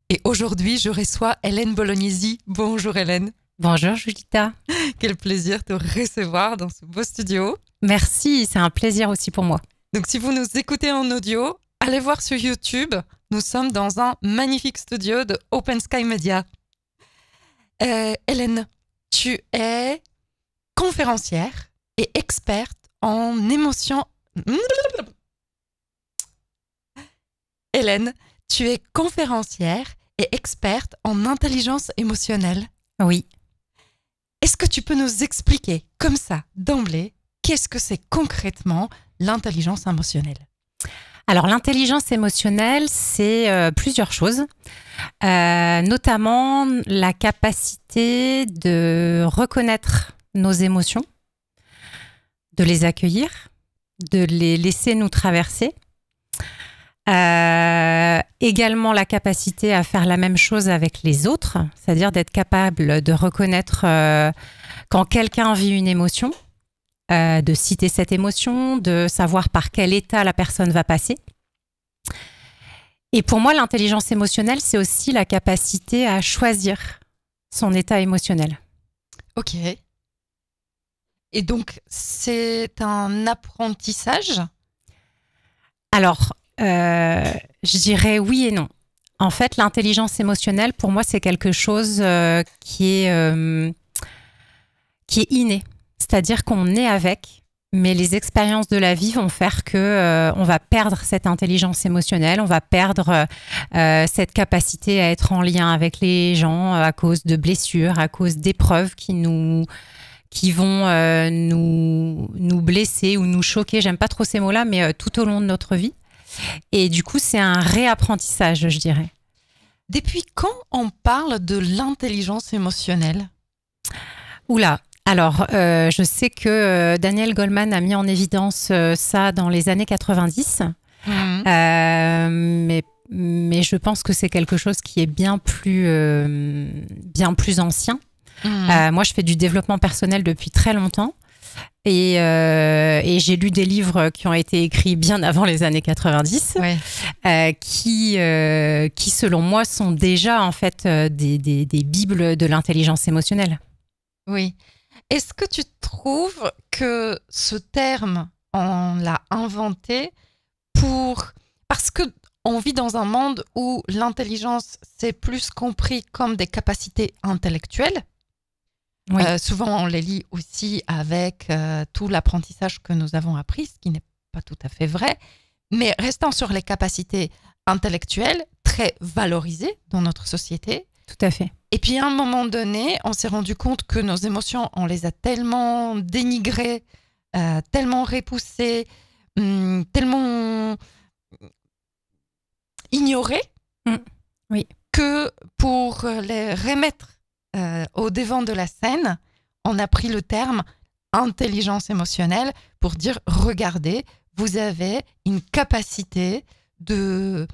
Et aujourd'hui, je reçois Hélène Bolognesi. Bonjour Hélène. Bonjour Julita. Quel plaisir de te recevoir dans ce beau studio. Merci, c'est un plaisir aussi pour moi. Donc si vous nous écoutez en audio, allez voir sur YouTube. Nous sommes dans un magnifique studio de Open Sky Media. Hélène, tu es conférencière et experte en émotions. Hélène, tu es conférencière et experte en intelligence émotionnelle. Oui. Est-ce que tu peux nous expliquer, comme ça, d'emblée, qu'est-ce que c'est concrètement l'intelligence émotionnelle ? Alors, l'intelligence émotionnelle, c'est plusieurs choses, notamment la capacité de reconnaître nos émotions, de les accueillir, de les laisser nous traverser. Également la capacité à faire la même chose avec les autres, c'est-à-dire d'être capable de reconnaître quand quelqu'un vit une émotion, de citer cette émotion, de savoir par quel état la personne va passer. Et pour moi, l'intelligence émotionnelle, c'est aussi la capacité à choisir son état émotionnel. Ok. Et donc, c'est un apprentissage ? Alors, je dirais oui et non. En fait, l'intelligence émotionnelle, pour moi, c'est quelque chose qui est inné. C'est-à-dire qu'on est avec, mais les expériences de la vie vont faire que on va perdre cette intelligence émotionnelle, on va perdre cette capacité à être en lien avec les gens à cause de blessures, à cause d'épreuves qui vont nous blesser ou nous choquer. J'aime pas trop ces mots-là, mais tout au long de notre vie. Et du coup, c'est un réapprentissage, je dirais. Depuis quand on parle de l'intelligence émotionnelle ? Oula, alors je sais que Daniel Goleman a mis en évidence ça dans les années 90, mais je pense que c'est quelque chose qui est bien plus ancien. Moi, je fais du développement personnel depuis très longtemps. Et j'ai lu des livres qui ont été écrits bien avant les années 90, qui selon moi sont déjà en fait des bibles de l'intelligence émotionnelle. Oui. Est-ce que tu trouves que ce terme, on l'a inventé parce que on vit dans un monde où l'intelligence, c'est plus compris comme des capacités intellectuelles. Oui. Souvent, on les lie aussi avec tout l'apprentissage que nous avons appris, ce qui n'est pas tout à fait vrai. Mais restant sur les capacités intellectuelles, très valorisées dans notre société. Tout à fait. Et puis, à un moment donné, on s'est rendu compte que nos émotions, on les a tellement dénigrées, tellement repoussées, tellement ignorées, oui. que pour les remettre au devant de la scène, on a pris le terme intelligence émotionnelle pour dire, regardez, vous avez une capacité de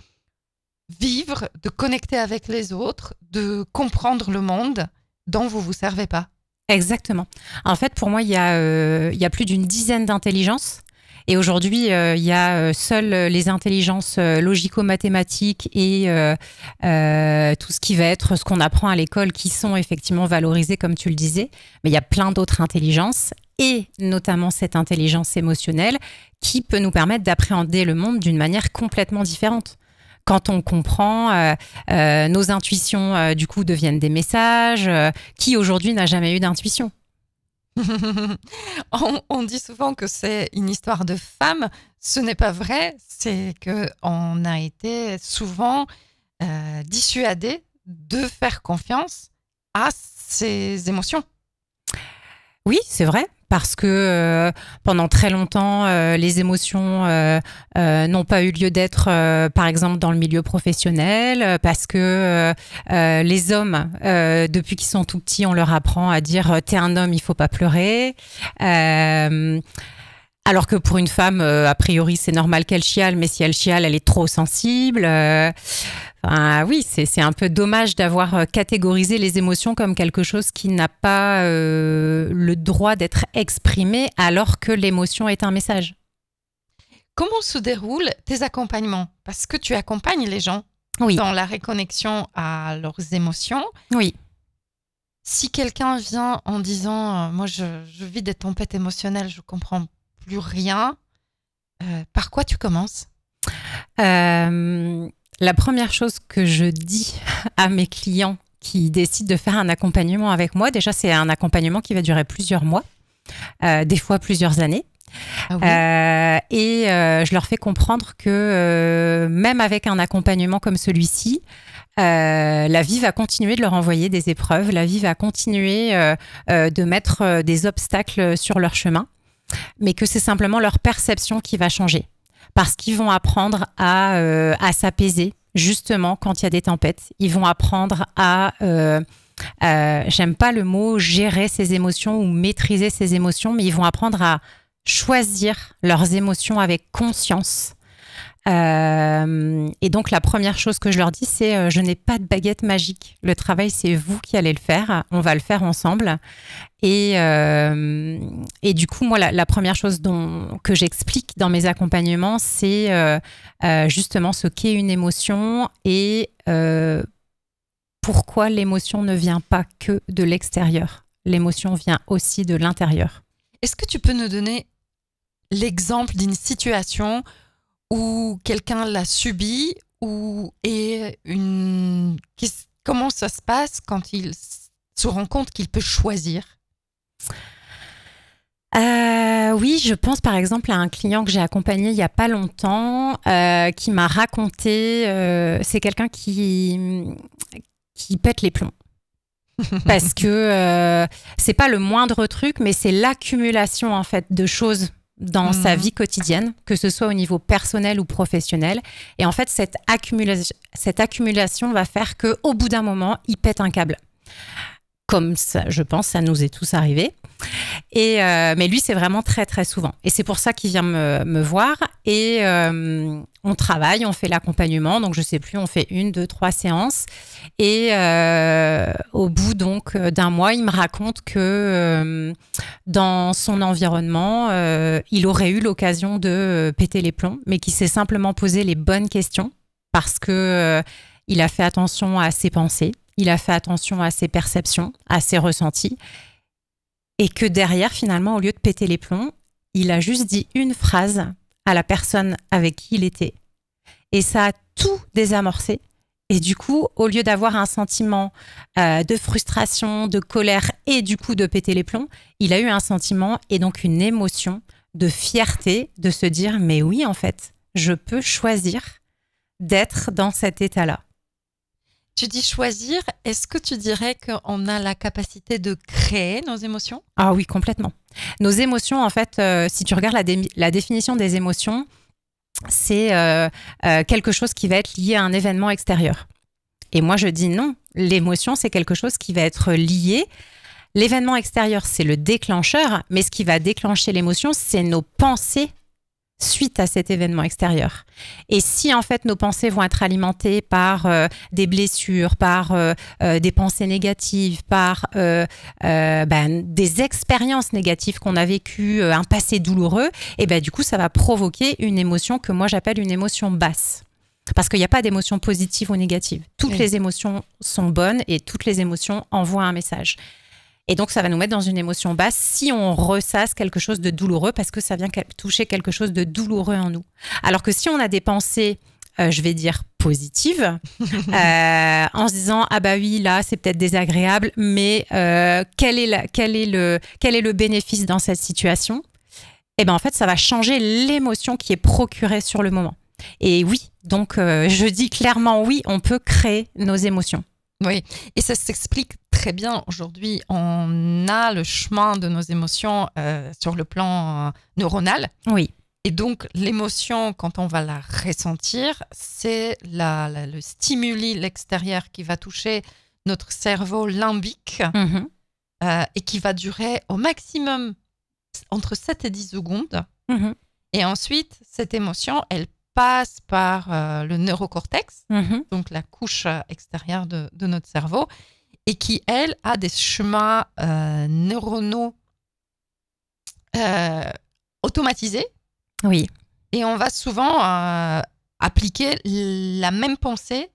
vivre, de connecter avec les autres, de comprendre le monde dont vous ne vous servez pas. Exactement. En fait, pour moi, il y a plus d'une dizaine d'intelligences. Et aujourd'hui, il y a seules les intelligences logico-mathématiques et tout ce qui va être ce qu'on apprend à l'école qui sont effectivement valorisées, comme tu le disais. Mais il y a plein d'autres intelligences et notamment cette intelligence émotionnelle qui peut nous permettre d'appréhender le monde d'une manière complètement différente. Quand on comprend, nos intuitions, du coup, deviennent des messages. Qui aujourd'hui n'a jamais eu d'intuition ? On dit souvent que c'est une histoire de femme. Ce n'est pas vrai. C'est qu'on a été souvent dissuadé de faire confiance à ses émotions. Oui, c'est vrai. Parce que pendant très longtemps, les émotions n'ont pas eu lieu d'être, par exemple, dans le milieu professionnel, parce que les hommes, depuis qu'ils sont tout petits, on leur apprend à dire « t'es un homme, il faut pas pleurer ». Alors que pour une femme, a priori, c'est normal qu'elle chiale, mais si elle chiale, elle est trop sensible. Oui, c'est un peu dommage d'avoir catégorisé les émotions comme quelque chose qui n'a pas le droit d'être exprimé alors que l'émotion est un message. Comment se déroulent tes accompagnements ? Parce que tu accompagnes les gens. Oui, dans la réconnexion à leurs émotions. oui. Si quelqu'un vient en disant moi je vis des tempêtes émotionnelles, je comprends plus rien, par quoi tu commences? La première chose que je dis à mes clients qui décident de faire un accompagnement avec moi, déjà c'est un accompagnement qui va durer plusieurs mois, des fois plusieurs années. Ah oui. Je leur fais comprendre que même avec un accompagnement comme celui-ci, la vie va continuer de leur envoyer des épreuves, la vie va continuer de mettre des obstacles sur leur chemin, mais que c'est simplement leur perception qui va changer. Parce qu'ils vont apprendre à s'apaiser, justement, quand il y a des tempêtes. Ils vont apprendre j'aime pas le mot gérer ses émotions ou maîtriser ses émotions, mais ils vont apprendre à choisir leurs émotions avec conscience. Et donc, la première chose que je leur dis, c'est je n'ai pas de baguette magique. Le travail, c'est vous qui allez le faire. On va le faire ensemble. Et du coup, moi, la première chose que j'explique dans mes accompagnements, c'est justement ce qu'est une émotion et pourquoi l'émotion ne vient pas que de l'extérieur. L'émotion vient aussi de l'intérieur. Est-ce que tu peux nous donner l'exemple d'une situation où quelqu'un l'a subi comment ça se passe quand il se rend compte qu'il peut choisir? Oui, je pense par exemple à un client que j'ai accompagné il n'y a pas longtemps qui m'a raconté, c'est quelqu'un qui pète les plombs. Parce que c'est pas le moindre truc, mais c'est l'accumulation en fait de choses dans sa vie quotidienne, que ce soit au niveau personnel ou professionnel. Et en fait, cette accumulation va faire qu'au bout d'un moment, il pète un câble. Comme ça, je pense, ça nous est tous arrivé. Mais lui, c'est vraiment très, très souvent. Et c'est pour ça qu'il vient me voir. Et on travaille, on fait l'accompagnement. Donc, je sais plus, on fait 1, 2, 3 séances. Et au bout donc d'un mois, il me raconte que dans son environnement, il aurait eu l'occasion de péter les plombs, mais qu'il s'est simplement posé les bonnes questions parce que il a fait attention à ses pensées, il a fait attention à ses perceptions, à ses ressentis. Et que derrière, finalement, au lieu de péter les plombs, il a juste dit une phrase à la personne avec qui il était. Et ça a tout désamorcé. Et du coup, au lieu d'avoir un sentiment de frustration, de colère et du coup de péter les plombs, il a eu un sentiment et donc une émotion de fierté de se dire « mais oui, en fait, je peux choisir d'être dans cet état-là ». Tu dis choisir, est-ce que tu dirais qu'on a la capacité de créer nos émotions? Ah oui, complètement. Nos émotions, en fait, si tu regardes la définition des émotions, c'est quelque chose qui va être lié à un événement extérieur. Et moi, je dis non. L'émotion, c'est quelque chose qui va être lié. L'événement extérieur, c'est le déclencheur, mais ce qui va déclencher l'émotion, c'est nos pensées suite à cet événement extérieur. Et si en fait nos pensées vont être alimentées par des blessures, par des pensées négatives, par des expériences négatives qu'on a vécues, un passé douloureux, et ben du coup ça va provoquer une émotion que moi j'appelle une émotion basse. Parce qu'il n'y a pas d'émotion positive ou négative. Toutes les émotions sont bonnes et toutes les émotions envoient un message. Et donc, ça va nous mettre dans une émotion basse si on ressasse quelque chose de douloureux parce que ça vient toucher quelque chose de douloureux en nous. Alors que si on a des pensées, je vais dire positives, en se disant « Ah bah oui, là, c'est peut-être désagréable, mais quel est le bénéfice dans cette situation ?» Eh ben en fait, ça va changer l'émotion qui est procurée sur le moment. Et oui, donc je dis clairement oui, on peut créer nos émotions. Oui, et ça s'explique très bien. Aujourd'hui, on a le chemin de nos émotions sur le plan neuronal. Oui. Et donc, l'émotion, quand on va la ressentir, c'est le stimuli, l'extérieur qui va toucher notre cerveau limbique et qui va durer au maximum entre 7 et 10 secondes. Et ensuite, cette émotion, elle passe par le neurocortex, donc la couche extérieure de notre cerveau, et qui, elle, a des chemins neuronaux automatisés. Oui. Et on va souvent appliquer la même pensée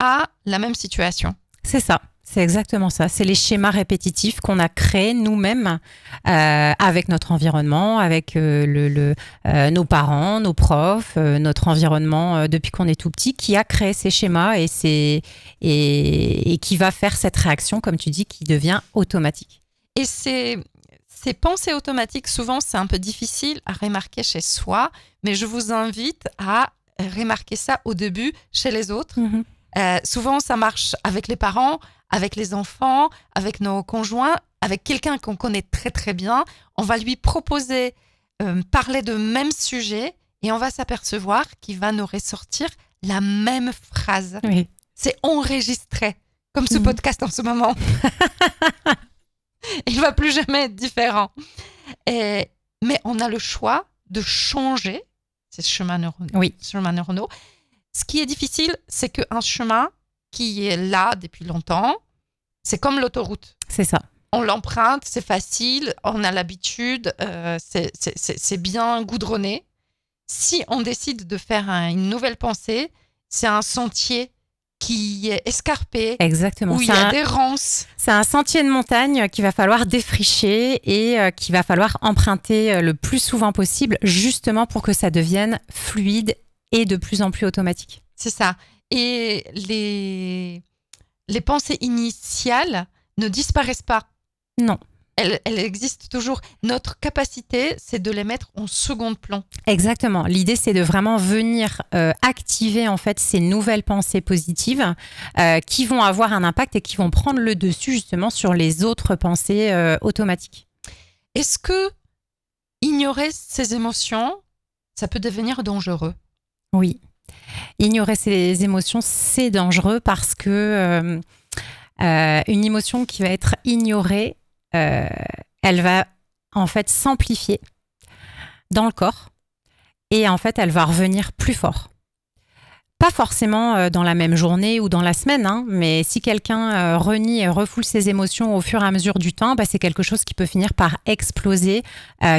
à la même situation. C'est ça. C'est exactement ça. C'est les schémas répétitifs qu'on a créés nous-mêmes avec notre environnement, avec nos parents, nos profs, notre environnement depuis qu'on est tout petit, qui a créé ces schémas et qui va faire cette réaction, comme tu dis, qui devient automatique. Et ces pensées automatiques, souvent, c'est un peu difficile à remarquer chez soi, mais je vous invite à remarquer ça au début chez les autres. Souvent, ça marche avec les parents, avec les enfants, avec nos conjoints, avec quelqu'un qu'on connaît très très bien. On va lui proposer parler de même sujet et on va s'apercevoir qu'il va nous ressortir la même phrase. Oui. C'est enregistré, comme ce podcast en ce moment. Il ne va plus jamais être différent. Mais on a le choix de changer ces chemins neuronaux. Oui. Ce qui est difficile, c'est qu'un chemin qui est là depuis longtemps, c'est comme l'autoroute. C'est ça. On l'emprunte, c'est facile, on a l'habitude, c'est bien goudronné. Si on décide de faire une nouvelle pensée, c'est un sentier qui est escarpé. Exactement. Où il y a des ronces. C'est un sentier de montagne qu'il va falloir défricher et qu'il va falloir emprunter le plus souvent possible, justement pour que ça devienne fluide et de plus en plus automatique. C'est ça. Et les pensées initiales ne disparaissent pas. Non. Elles existent toujours. Notre capacité, c'est de les mettre en second plan. Exactement. L'idée, c'est de vraiment venir activer en fait ces nouvelles pensées positives qui vont avoir un impact et qui vont prendre le dessus justement sur les autres pensées automatiques. Est-ce que ignorer ces émotions, ça peut devenir dangereux ? Oui. Ignorer ses émotions, c'est dangereux parce que une émotion qui va être ignorée, elle va en fait s'amplifier dans le corps et en fait elle va revenir plus fort. Pas forcément dans la même journée ou dans la semaine, hein, mais si quelqu'un renie et refoule ses émotions au fur et à mesure du temps, bah, c'est quelque chose qui peut finir par exploser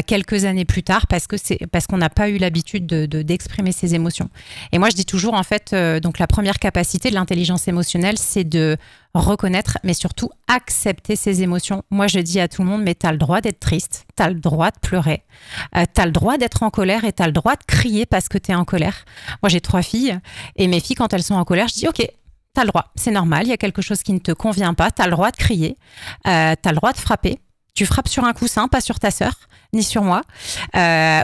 quelques années plus tard parce qu'on n'a pas eu l'habitude d'exprimer ses émotions. Et moi, je dis toujours, en fait, donc la première capacité de l'intelligence émotionnelle, c'est de reconnaître, mais surtout accepter ses émotions. Moi, je dis à tout le monde, mais tu as le droit d'être triste, tu as le droit de pleurer, tu as le droit d'être en colère et tu as le droit de crier parce que tu es en colère. Moi, j'ai 3 filles et mes filles, quand elles sont en colère, je dis, OK, tu as le droit, c'est normal, il y a quelque chose qui ne te convient pas, tu as le droit de crier, tu as le droit de frapper. Tu frappes sur un coussin, pas sur ta sœur, ni sur moi,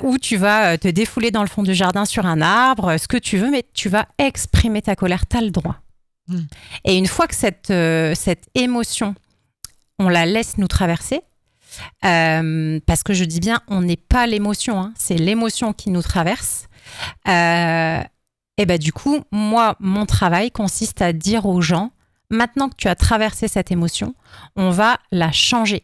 ou tu vas te défouler dans le fond du jardin sur un arbre, ce que tu veux, mais tu vas exprimer ta colère, tu as le droit. Et une fois que cette émotion, on la laisse nous traverser, parce que je dis bien, on n'est pas l'émotion, hein, c'est l'émotion qui nous traverse. Et ben du coup, moi, mon travail consiste à dire aux gens, maintenant que tu as traversé cette émotion, on va la changer.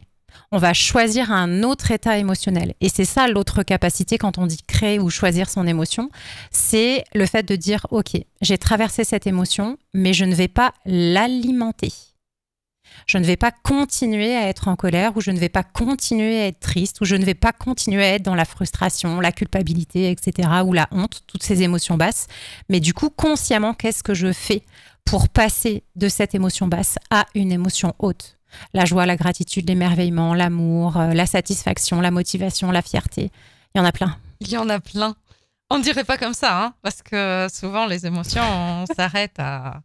On va choisir un autre état émotionnel. Et c'est ça l'autre capacité quand on dit créer ou choisir son émotion, c'est le fait de dire, OK, j'ai traversé cette émotion, mais je ne vais pas l'alimenter. Je ne vais pas continuer à être en colère ou je ne vais pas continuer à être triste ou je ne vais pas continuer à être dans la frustration, la culpabilité, etc. ou la honte, toutes ces émotions basses. Mais du coup, consciemment, qu'est-ce que je fais pour passer de cette émotion basse à une émotion haute ? La joie, la gratitude, l'émerveillement, l'amour, la satisfaction, la motivation, la fierté. Il y en a plein. Il y en a plein. On ne dirait pas comme ça, hein, parce que souvent, les émotions, on s'arrête à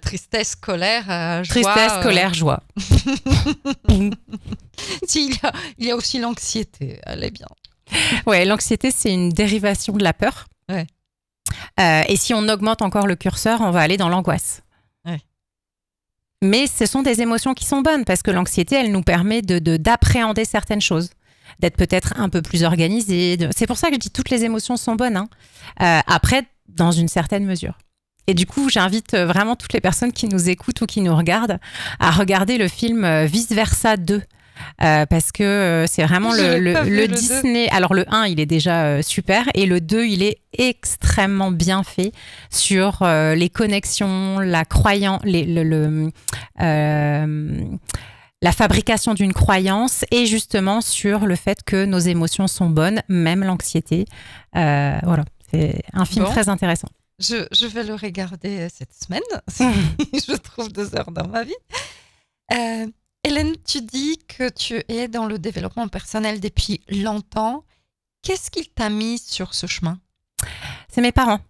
tristesse, colère, joie. Tristesse, colère, joie. Si, il y a aussi l'anxiété, elle est bien. Ouais, l'anxiété, c'est une dérivation de la peur. Ouais. Et si on augmente encore le curseur, on va aller dans l'angoisse. Ouais. Mais ce sont des émotions qui sont bonnes parce que l'anxiété, elle nous permet d'appréhender certaines choses, d'être peut-être un peu plus organisé. C'est pour ça que je dis toutes les émotions sont bonnes. Hein. Après, dans une certaine mesure. Et du coup, j'invite vraiment toutes les personnes qui nous écoutent ou qui nous regardent à regarder le film Vice Versa 2. Parce que c'est vraiment le Disney. Alors le 1, il est déjà super et le 2, il est extrêmement bien fait sur les connexions, la croyance, la fabrication d'une croyance et justement sur le fait que nos émotions sont bonnes, même l'anxiété. Voilà, c'est un film très intéressant. Je vais le regarder cette semaine, si je trouve 2 heures dans ma vie. Hélène, tu dis que tu es dans le développement personnel depuis longtemps. Qu'est-ce qui t'a mis sur ce chemin? C'est mes parents.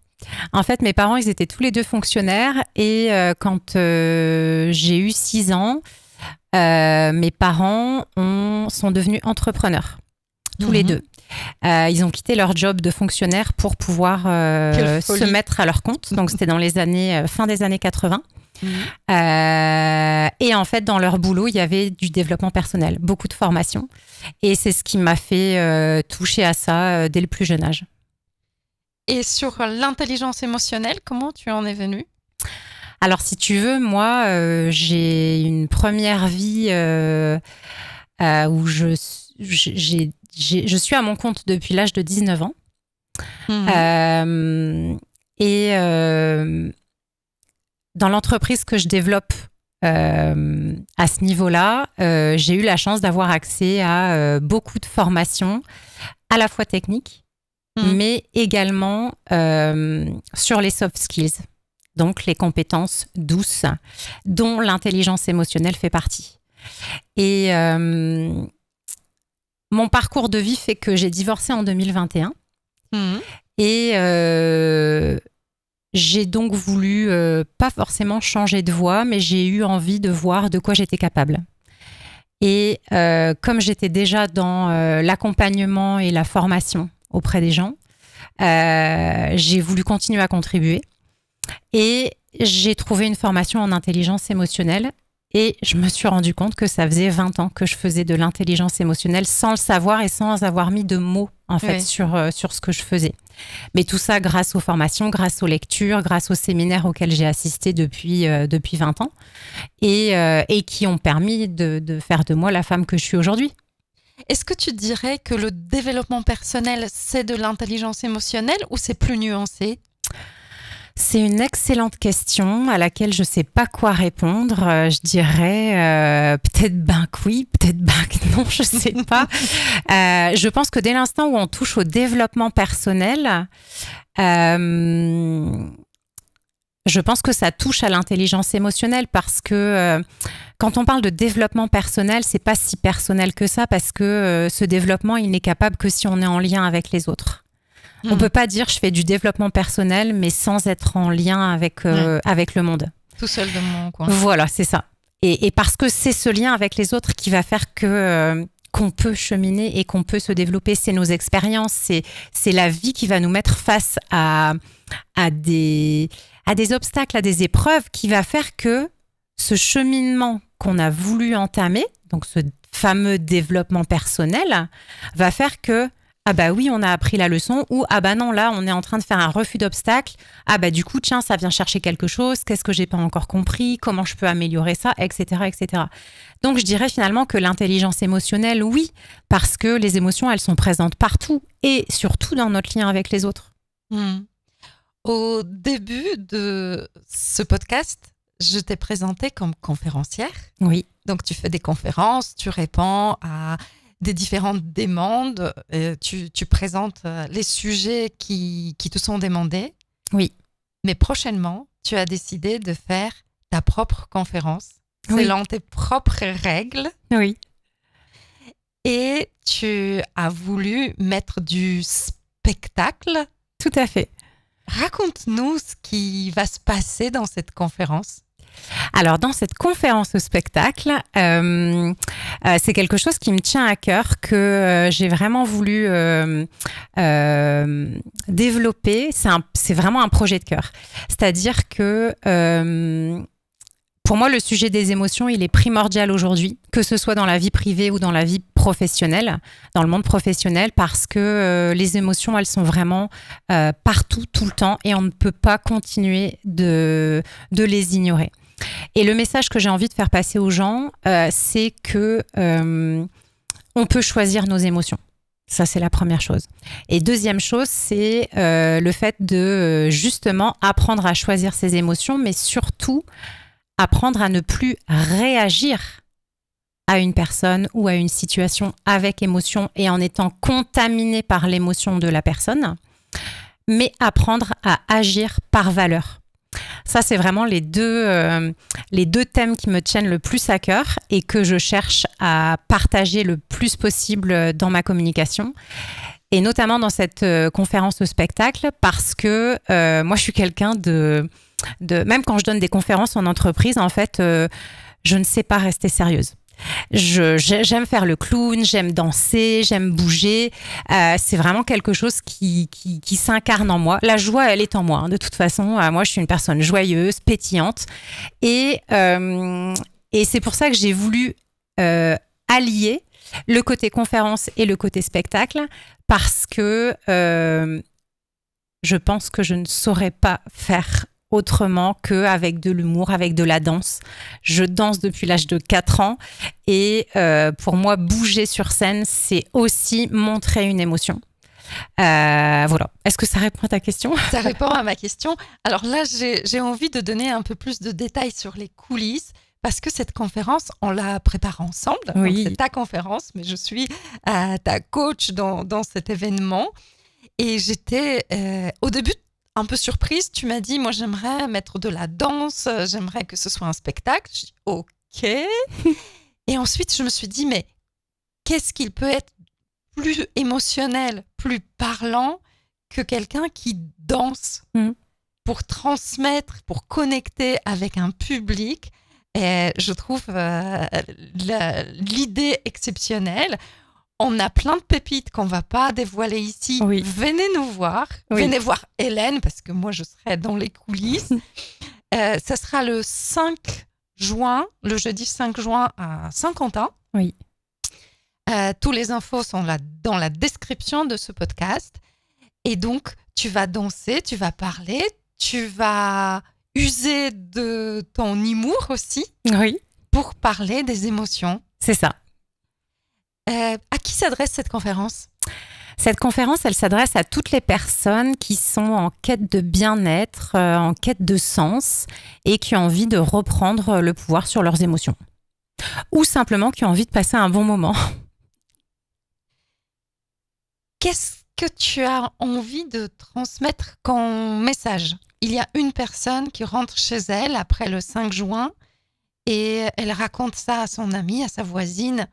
En fait, mes parents, ils étaient tous les deux fonctionnaires et quand j'ai eu 6 ans, mes parents sont devenus entrepreneurs, tous les deux. Ils ont quitté leur job de fonctionnaire pour pouvoir se mettre à leur compte. Donc, c'était dans les années, fin des années 80. Et en fait, dans leur boulot, il y avait du développement personnel, beaucoup de formation. Et c'est ce qui m'a fait toucher à ça dès le plus jeune âge. Et sur l'intelligence émotionnelle, comment tu en es venue? Alors, si tu veux, moi, j'ai une première vie où je suis à mon compte depuis l'âge de 19 ans. Dans l'entreprise que je développe à ce niveau-là, j'ai eu la chance d'avoir accès à beaucoup de formations, à la fois techniques, mais également sur les soft skills, donc les compétences douces, dont l'intelligence émotionnelle fait partie. Et mon parcours de vie fait que j'ai divorcé en 2021. Et j'ai donc voulu, pas forcément changer de voie, mais j'ai eu envie de voir de quoi j'étais capable. Et comme j'étais déjà dans l'accompagnement et la formation auprès des gens, j'ai voulu continuer à contribuer. Et j'ai trouvé une formation en intelligence émotionnelle. Et je me suis rendu compte que ça faisait 20 ans que je faisais de l'intelligence émotionnelle sans le savoir et sans avoir mis de mots en fait sur ce que je faisais. Mais tout ça grâce aux formations, grâce aux lectures, grâce aux séminaires auxquels j'ai assisté depuis 20 ans et qui ont permis de faire de moi la femme que je suis aujourd'hui. Est-ce que tu dirais que le développement personnel, c'est de l'intelligence émotionnelle ou c'est plus nuancé? C'est une excellente question à laquelle je ne sais pas quoi répondre. Je dirais peut-être ben que oui, peut-être ben que non, je ne sais pas. Je pense que dès l'instant où on touche au développement personnel, je pense que ça touche à l'intelligence émotionnelle parce que quand on parle de développement personnel, c'est pas si personnel que ça parce que ce développement, il n'est capable que si on est en lien avec les autres. On peut pas dire je fais du développement personnel mais sans être en lien avec le monde. Tout seul dans mon coin. Voilà, c'est ça. Et parce que c'est ce lien avec les autres qui va faire que qu'on peut cheminer et qu'on peut se développer. C'est nos expériences, c'est la vie qui va nous mettre face à des obstacles, à des épreuves qui va faire que ce cheminement qu'on a voulu entamer, donc ce fameux développement personnel, va faire que ah bah oui, on a appris la leçon, ou ah bah non, là, on est en train de faire un refus d'obstacle. Ah bah du coup, tiens, ça vient chercher quelque chose. Qu'est-ce que j'ai pas encore compris? Comment je peux améliorer ça? Etc., etc. Donc, je dirais finalement que l'intelligence émotionnelle, oui, parce que les émotions, elles sont présentes partout et surtout dans notre lien avec les autres. Au début de ce podcast, je t'ai présentée comme conférencière. Oui. Donc, tu fais des conférences, tu réponds à des différentes demandes, tu présentes les sujets qui te sont demandés. Oui. Mais prochainement, tu as décidé de faire ta propre conférence, selon tes propres règles. Oui. Et tu as voulu mettre du spectacle. Tout à fait. Raconte-nous ce qui va se passer dans cette conférence. Alors, dans cette conférence au spectacle, c'est quelque chose qui me tient à cœur, que j'ai vraiment voulu développer. C'est vraiment un projet de cœur. C'est-à-dire que pour moi, le sujet des émotions, il est primordial aujourd'hui, que ce soit dans la vie privée ou dans la vie professionnelle, dans le monde professionnel, parce que les émotions, elles sont vraiment partout, tout le temps, et on ne peut pas continuer de les ignorer. Et le message que j'ai envie de faire passer aux gens, c'est que on peut choisir nos émotions. Ça, c'est la première chose. Et deuxième chose, c'est le fait de justement apprendre à choisir ses émotions, mais surtout apprendre à ne plus réagir à une personne ou à une situation avec émotion et en étant contaminé par l'émotion de la personne, mais apprendre à agir par valeur. Ça, c'est vraiment les deux thèmes qui me tiennent le plus à cœur et que je cherche à partager le plus possible dans ma communication. Et notamment dans cette conférence au spectacle, parce que moi, je suis quelqu'un même quand je donne des conférences en entreprise, en fait, je ne sais pas rester sérieuse. J'aime faire le clown, j'aime danser, j'aime bouger. C'est vraiment quelque chose qui s'incarne en moi. La joie, elle est en moi. De toute façon, moi, je suis une personne joyeuse, pétillante. Et c'est pour ça que j'ai voulu allier le côté conférence et le côté spectacle, parce que je pense que je ne saurais pas faire autrement qu'avec de l'humour, avec de la danse. Je danse depuis l'âge de 4 ans et pour moi, bouger sur scène, c'est aussi montrer une émotion. Voilà. Est-ce que ça répond à ta question ? Ça répond à ma question. Alors là, j'ai envie de donner un peu plus de détails sur les coulisses, parce que cette conférence, on l'a préparée ensemble. Oui. Donc, c'est ta conférence, mais je suis ta coach dans cet événement. Et j'étais au début un peu surprise. Tu m'as dit, moi, j'aimerais mettre de la danse, j'aimerais que ce soit un spectacle. Je dis, OK. Et ensuite, je me suis dit, mais qu'est-ce qu'il peut être plus émotionnel, plus parlant que quelqu'un qui danse pour transmettre, pour connecter avec un public. Et je trouve l'idée exceptionnelle. On a plein de pépites qu'on ne va pas dévoiler ici. Oui. Venez nous voir. Oui. Venez voir Hélène, parce que moi, je serai dans les coulisses. Ça sera le 5 juin, le jeudi 5 juin à Saint-Quentin. Oui. Tous les infos sont là dans la description de ce podcast. Et donc, tu vas danser, tu vas parler, tu vas user de ton humour aussi, Oui, pour parler des émotions. c'est ça. À qui s'adresse cette conférence ? Cette conférence, elle s'adresse à toutes les personnes qui sont en quête de bien-être, en quête de sens et qui ont envie de reprendre le pouvoir sur leurs émotions. Ou simplement qui ont envie de passer un bon moment. Qu'est-ce que tu as envie de transmettre comme message ? Il y a une personne qui rentre chez elle après le 5 juin et elle raconte ça à son amie, à sa voisine.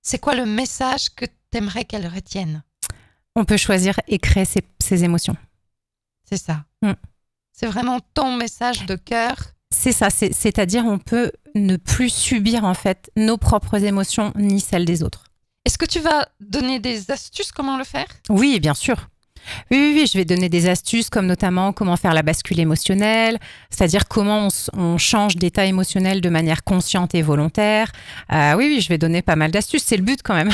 C'est quoi le message que tu aimerais qu'elle retienne ? On peut choisir et créer ses émotions. C'est ça. C'est vraiment ton message de cœur. C'est ça, c'est-à-dire on peut ne plus subir en fait nos propres émotions ni celles des autres. Est-ce que tu vas donner des astuces comment le faire ? Oui, bien sûr. Oui, je vais donner des astuces comme notamment comment faire la bascule émotionnelle, c'est-à-dire comment on change d'état émotionnel de manière consciente et volontaire. Oui, je vais donner pas mal d'astuces, c'est le but quand même.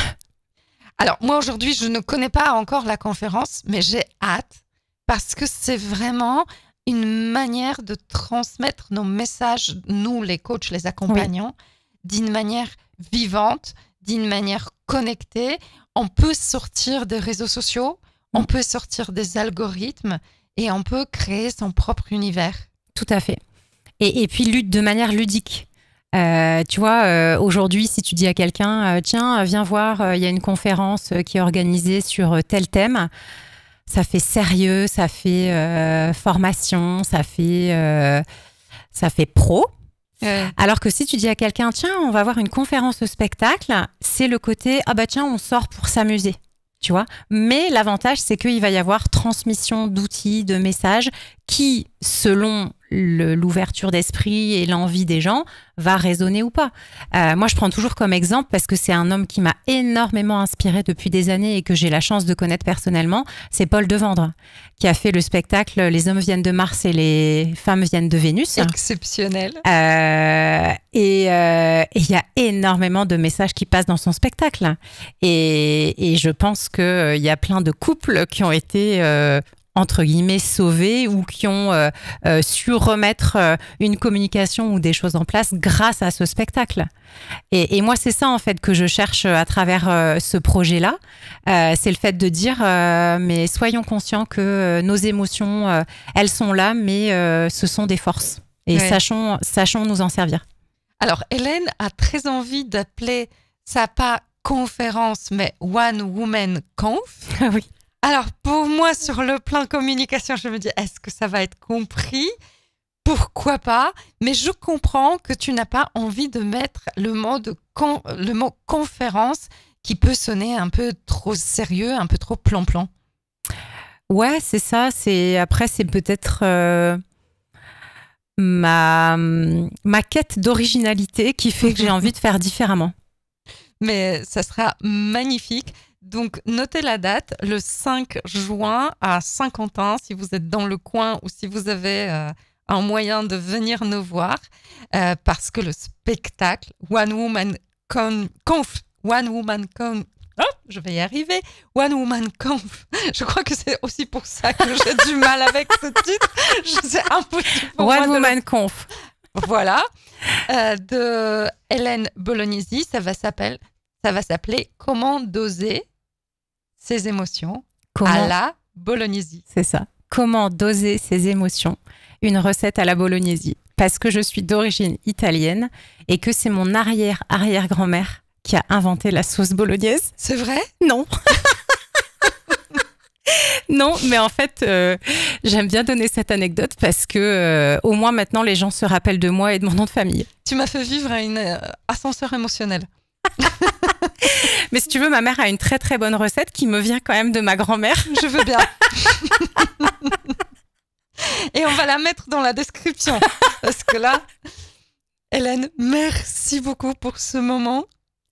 Alors moi aujourd'hui, je ne connais pas encore la conférence, mais j'ai hâte parce que c'est vraiment une manière de transmettre nos messages, nous les coachs, les accompagnants, d'une manière vivante, d'une manière connectée. On peut sortir des réseaux sociaux, on peut sortir des algorithmes et on peut créer son propre univers. Tout à fait. Et puis de manière ludique. Tu vois, aujourd'hui, si tu dis à quelqu'un, tiens, viens voir, il y a une conférence qui est organisée sur tel thème, ça fait sérieux, ça fait formation, ça fait pro. Alors que si tu dis à quelqu'un, tiens, on va voir une conférence au spectacle, c'est le côté, ah bah tiens, on sort pour s'amuser. Tu vois, mais l'avantage, c'est qu'il va y avoir transmission d'outils, de messages qui, selon l'ouverture d'esprit et l'envie des gens, va résonner ou pas. Moi, je prends toujours comme exemple, parce que c'est un homme qui m'a énormément inspirée depuis des années et que j'ai la chance de connaître personnellement, c'est Paul Devendre, qui a fait le spectacle « Les hommes viennent de Mars et les femmes viennent de Vénus ». Exceptionnel. Et il y a énormément de messages qui passent dans son spectacle. Et je pense qu'il y a plein de couples qui ont été entre guillemets sauvés ou qui ont su remettre une communication ou des choses en place grâce à ce spectacle. Et moi, c'est ça en fait que je cherche à travers ce projet-là. C'est le fait de dire mais soyons conscients que nos émotions, elles sont là, mais ce sont des forces. Et sachons nous en servir. Alors, Hélène a très envie d'appeler ça pas conférence, mais One Woman Conf. Oui. Alors, pour moi, sur le plan communication, je me dis, est-ce que ça va être compris? Pourquoi pas? Mais je comprends que tu n'as pas envie de mettre le mot conférence qui peut sonner un peu trop sérieux, un peu trop plan-plan. Ouais, c'est ça. Après, c'est peut-être ma quête d'originalité qui fait que j'ai envie de faire différemment. Mais ça sera magnifique. Donc, notez la date, le 5 juin à Saint-Quentin, si vous êtes dans le coin ou si vous avez un moyen de venir nous voir, parce que le spectacle One Woman Conf, je vais y arriver, One Woman Conf, je crois que c'est aussi pour ça que j'ai du mal avec ce titre, c'est impossible pour moi One Woman Conf. Voilà, de Hélène Bolognesi, ça va s'appeler Comment doser ses émotions à la Bolognesi. C'est ça. Comment doser ses émotions, une recette à la Bolognesi. Parce que je suis d'origine italienne et que c'est mon arrière-arrière-grand-mère qui a inventé la sauce bolognaise. C'est vrai? Non. Non, mais en fait, j'aime bien donner cette anecdote parce que au moins maintenant, les gens se rappellent de moi et de mon nom de famille. Tu m'as fait vivre un ascenseur émotionnel. Mais si tu veux, ma mère a une très très bonne recette qui me vient quand même de ma grand-mère. Je veux bien. Et on va la mettre dans la description. Parce que là, Hélène, merci beaucoup pour ce moment.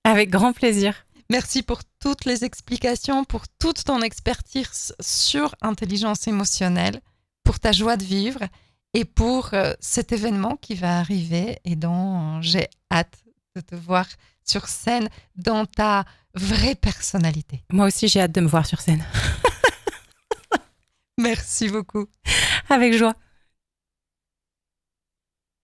Avec grand plaisir. Merci pour toutes les explications, pour toute ton expertise sur intelligence émotionnelle, pour ta joie de vivre et pour cet événement qui va arriver et dont j'ai hâte de te voir sur scène dans ta vraie personnalité. Moi aussi, j'ai hâte de me voir sur scène. Merci beaucoup. Avec joie.